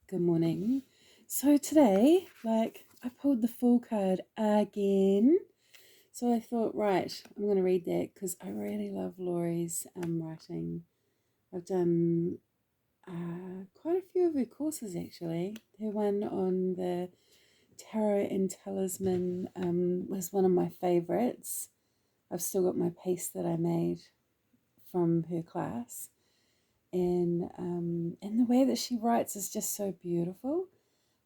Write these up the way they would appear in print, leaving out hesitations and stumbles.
Good morning. So today, I pulled the Fool card again. So I thought, right, I'm going to read that because I really love Laurie's writing. I've done quite a few of her courses actually. Her one on the Tarot and Talisman was one of my favorites. I've still got my piece that I made from her class. And the way that she writes is just so beautiful.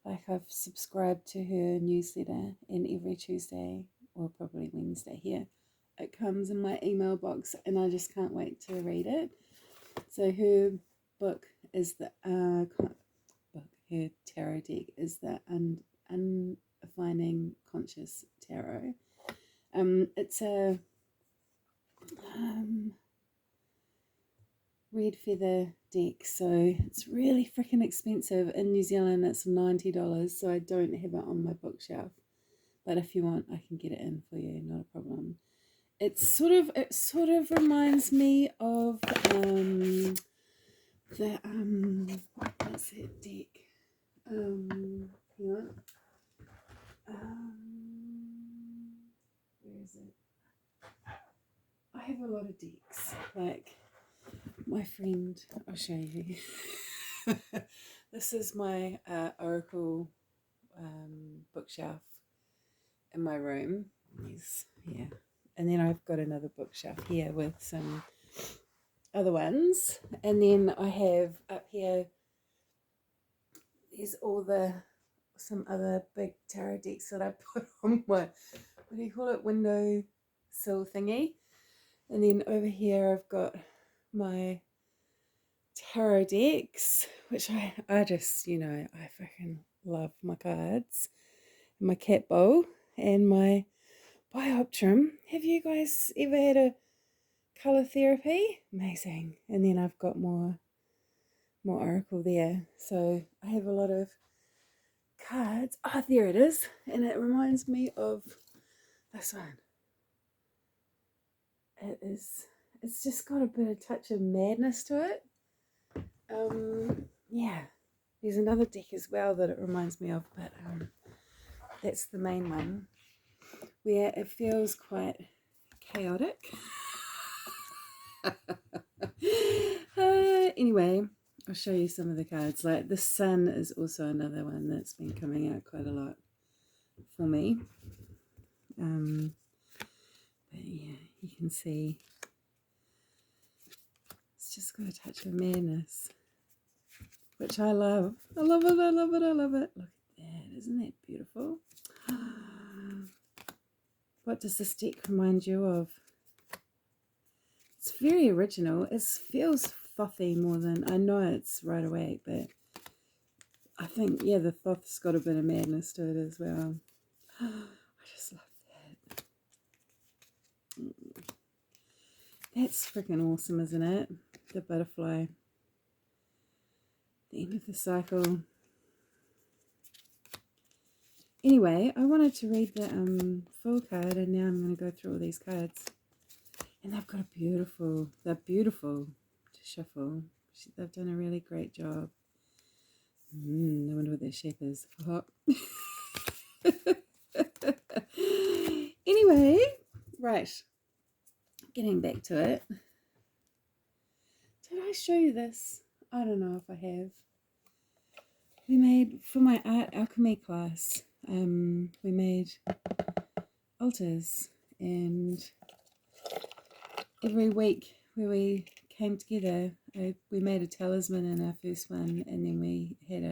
Like I've subscribed to her newsletter, and every Tuesday or probably Wednesday here, it comes in my email box, and I just can't wait to read it. So her book is the book. Her tarot deck is the Undefining Conscious Tarot. It's a um, red feather deck, so it's really freaking expensive. In New Zealand it's $90, so I don't have it on my bookshelf, but if you want I can get it in for you, not a problem. It sort of reminds me of the what's that deck, hang on, where is it? I have a lot of decks, like my friend, I'll show you. This is my Oracle bookshelf in my room. Yes, yeah. And then I've got another bookshelf here with some other ones. And then I have up here, there's some other big tarot decks that I put on my, what do you call it, window sill thingy. And then over here I've got my tarot decks, which I just, I freaking love my cards, my cat bowl, and my bioptrum. Have you guys ever had a colour therapy? Amazing. And then I've got more oracle there. So I have a lot of cards. Oh, there it is. And it reminds me of this one. It's just got a bit of touch of madness to it. Yeah, there's another deck as well that it reminds me of, but that's the main one, where it feels quite chaotic. Anyway, I'll show you some of the cards. Like the sun is also another one that's been coming out quite a lot for me. But yeah, you can see it's just got a touch of madness, which I love. I love it, I love it, I love it. Look at that, isn't that beautiful? What does this deck remind you of? It's very original. It feels frothy more than, I know it's right away, but I think, yeah, the thoth's got a bit of madness to it as well. I just love that. That's freaking awesome, isn't it? The butterfly. The end of the cycle. Anyway, I wanted to read the full card, and now I'm going to go through all these cards. And they're beautiful to shuffle. They've done a really great job. I wonder what their shape is. Oh. Anyway, right. Getting back to it. Did I show you this? I don't know if I have. We made, for my art alchemy class, we made altars, and every week where we came together, we made a talisman in our first one, and then we had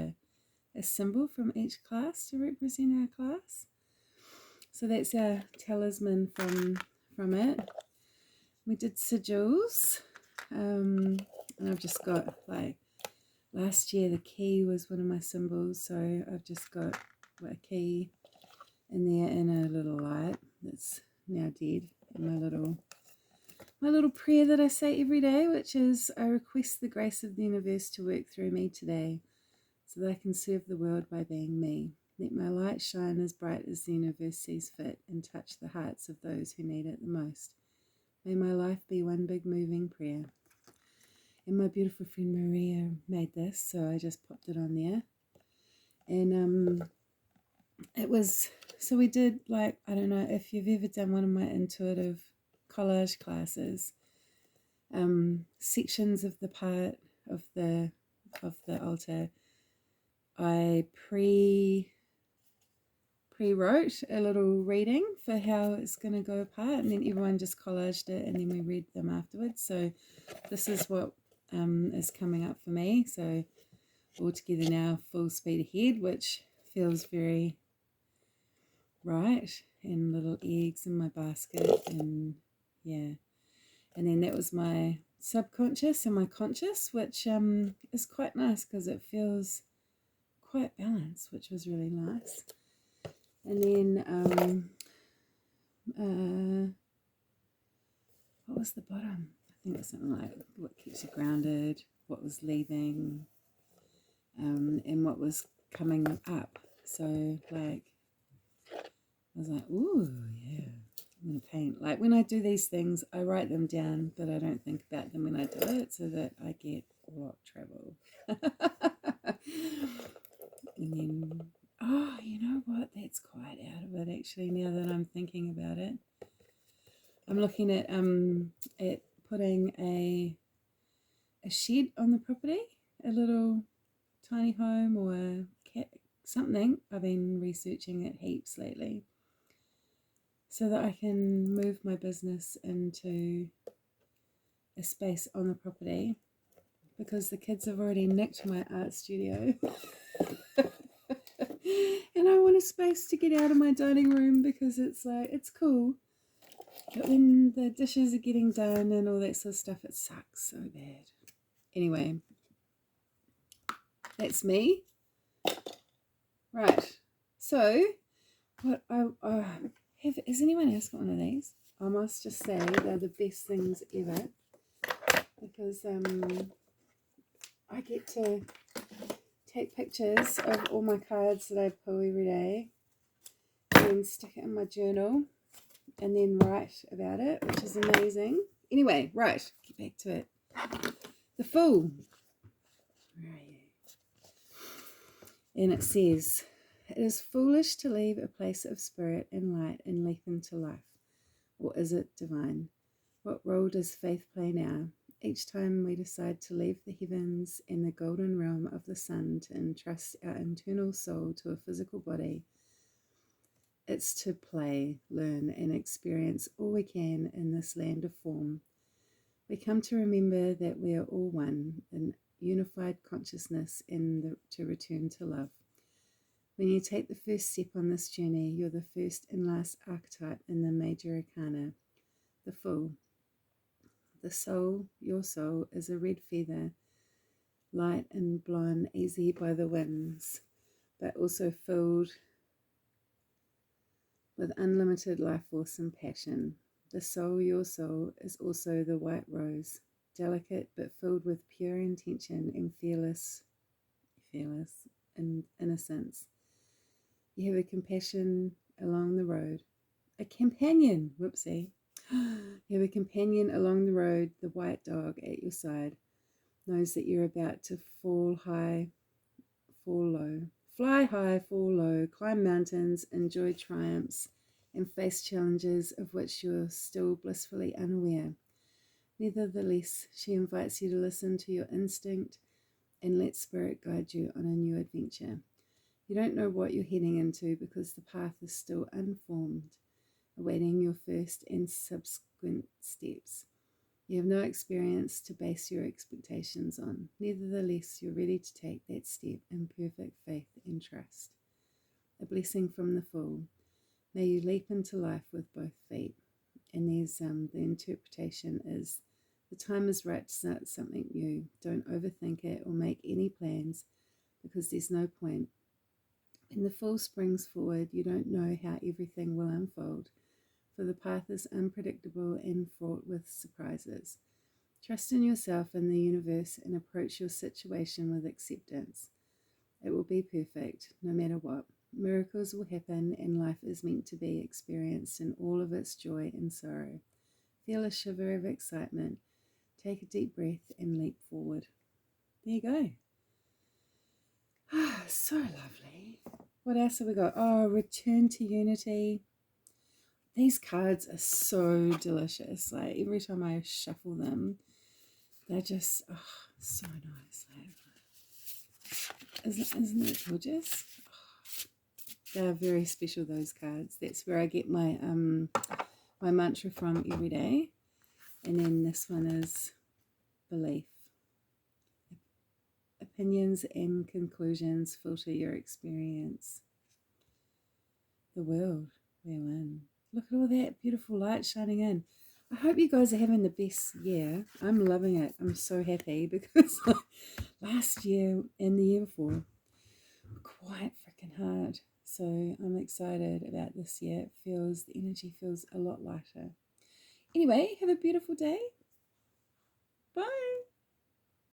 a symbol from each class to represent our class. So that's our talisman from it. We did sigils, and I've just got, like, last year the key was one of my symbols, so I've just got a key in there in a little light that's now dead, and my little prayer that I say every day, which is, I request the grace of the universe to work through me today so that I can serve the world by being me. Let my light shine as bright as the universe sees fit and touch the hearts of those who need it the most. May my life be one big moving prayer. And my beautiful friend Maria made this, so I just popped it on there. And it was, so we did, like, I don't know if you've ever done one of my intuitive collage classes, sections of the part of the altar I pre-wrote a little reading for how it's going to go apart, and then everyone just collaged it, and then we read them afterwards. So this is what is coming up for me. So all together now, full speed ahead, which feels very right, and little eggs in my basket, and yeah. And then that was my subconscious and my conscious, which is quite nice because it feels quite balanced, which was really nice. And then what was the bottom? I think it was something like what keeps you grounded, what was leaving, and what was coming up. So like I was like, ooh, yeah, I'm gonna paint. Like when I do these things, I write them down, but I don't think about them when I do it, so that I get a lot of trouble. And then, oh, you know what? That's quite out of it actually. Now that I'm thinking about it, I'm looking at putting a shed on the property, a little tiny home or a cat, something. I've been researching it heaps lately, so that I can move my business into a space on the property, because the kids have already nicked my art studio. And I want a space to get out of my dining room, because it's like, it's cool, but when the dishes are getting done and all that sort of stuff, it sucks so bad. Anyway, that's me. Right, so what I have, has anyone else got one of these? I must just say they're the best things ever, because I get to take pictures of all my cards that I pull every day and stick it in my journal and then write about it, which is amazing. Anyway, right, get back to it. The Fool. Where are you? And it says, it is foolish to leave a place of spirit and light and leap into life. Or is it divine? What role does faith play now? Each time we decide to leave the heavens and the golden realm of the sun to entrust our internal soul to a physical body, it's to play, learn, and experience all we can in this land of form. We come to remember that we are all one in unified consciousness, and to return to love. When you take the first step on this journey, you're the first and last archetype in the major arcana, the Fool. The soul, your soul, is a red feather, light and blown easy by the winds, but also filled with unlimited life force and passion. The soul, your soul, is also the white rose, delicate but filled with pure intention and fearless and innocence. You have a compassion along the road. A companion, whoopsie. You have a companion along the road, the white dog at your side, knows that you're about to fall high, fall low. Fly high, fall low, climb mountains, enjoy triumphs, and face challenges of which you're still blissfully unaware. Nevertheless, she invites you to listen to your instinct and let spirit guide you on a new adventure. You don't know what you're heading into because the path is still unformed, awaiting your first and subsequent steps. You have no experience to base your expectations on. Nevertheless, you're ready to take that step in perfect faith and trust. A blessing from the Fool. May you leap into life with both feet. And there's the interpretation is, the time is right to start something new. Don't overthink it or make any plans, because there's no point. When the Fool springs forward, you don't know how everything will unfold, for the path is unpredictable and fraught with surprises. Trust in yourself and the universe and approach your situation with acceptance. It will be perfect, no matter what. Miracles will happen, and life is meant to be experienced in all of its joy and sorrow. Feel a shiver of excitement. Take a deep breath and leap forward. There you go. So lovely. What else have we got? Oh, return to unity. These cards are so delicious. Like every time I shuffle them, they're just so nice. Like, isn't it gorgeous? They're very special, those cards. That's where I get my my mantra from every day. And then this one is belief. Opinions and conclusions filter your experience. The world we're in. Look at all that beautiful light shining in. I hope you guys are having the best year. I'm loving it. I'm so happy because last year and the year before were quite freaking hard. So I'm excited about this year. The energy feels a lot lighter. Anyway, have a beautiful day. Bye.